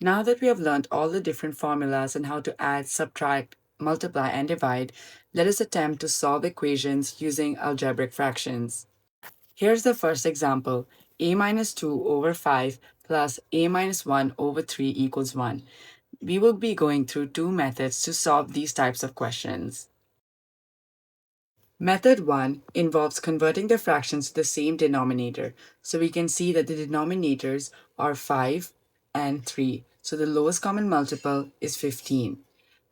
Now that we have learned all the different formulas and how to add, subtract, multiply, and divide, let us attempt to solve equations using algebraic fractions. Here's the first example. A minus 2 over 5 plus a minus 1 over 3 equals 1. We will be going through two methods to solve these types of questions. Method 1 involves converting the fractions to the same denominator. So we can see that the denominators are 5 and 3. So the lowest common multiple is 15.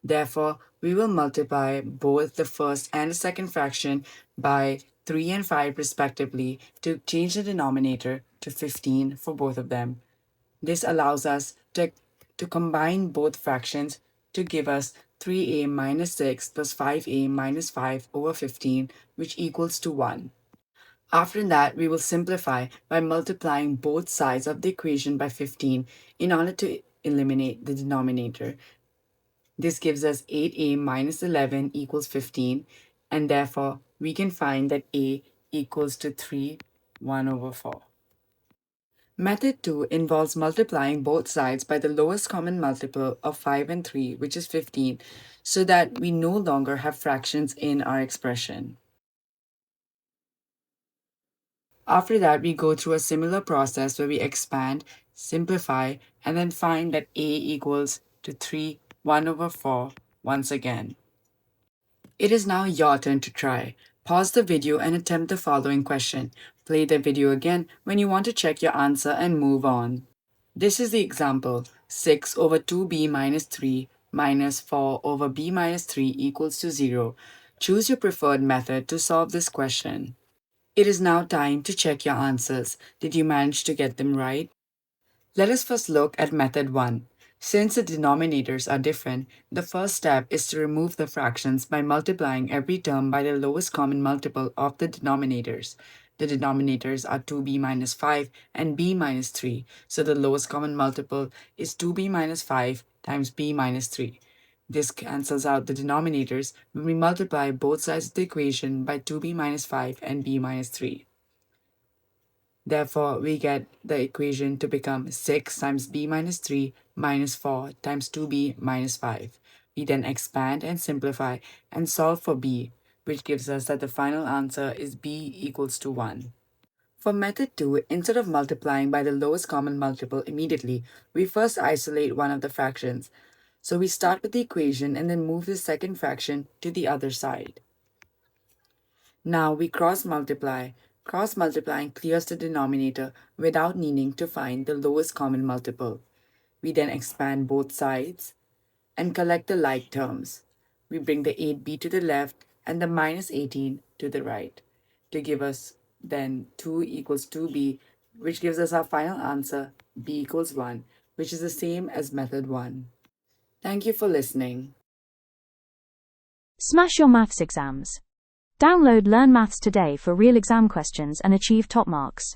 Therefore, we will multiply both the first and the second fraction by 3 and 5 respectively to change the denominator to 15 for both of them. This allows us to combine both fractions to give us 3a minus 6 plus 5a minus 5 over 15, which equals to 1. After that, we will simplify by multiplying both sides of the equation by 15 in order to eliminate the denominator. This gives us 8a minus 11 equals 15, and therefore we can find that a equals to 3, 1 over 4. Method 2 involves multiplying both sides by the lowest common multiple of 5 and 3, which is 15, so that we no longer have fractions in our expression. After that, we go through a similar process where we expand, simplify, and then find that a equals to 3, 1 over 4 once again. It is now your turn to try. Pause the video and attempt the following question. Play the video again when you want to check your answer and move on. This is the example. 6 over 2b minus 3 minus 4 over b minus 3 equals to 0. Choose your preferred method to solve this question. It is now time to check your answers. Did you manage to get them right? Let us first look at method 1. Since the denominators are different, the first step is to remove the fractions by multiplying every term by the lowest common multiple of the denominators. The denominators are 2b minus 5 and b minus 3, so the lowest common multiple is 2b minus 5 times b minus 3. This cancels out the denominators when we multiply both sides of the equation by 2b minus 5 and b minus 3. Therefore, we get the equation to become 6 times b minus 3 minus 4 times 2b minus 5. We then expand and simplify and solve for b, which gives us that the final answer is b equals to 1. For method 2, instead of multiplying by the lowest common multiple immediately, we first isolate one of the fractions. So we start with the equation and then move the second fraction to the other side. Now we cross multiply. Cross multiplying clears the denominator without needing to find the lowest common multiple. We then expand both sides and collect the like terms. We bring the 8b to the left and the minus 18 to the right to give us then 2 equals 2b, which gives us our final answer, b equals 1, which is the same as method 1. Thank you for listening. Smash your maths exams. Download Learn Maths Today for real exam questions and achieve top marks.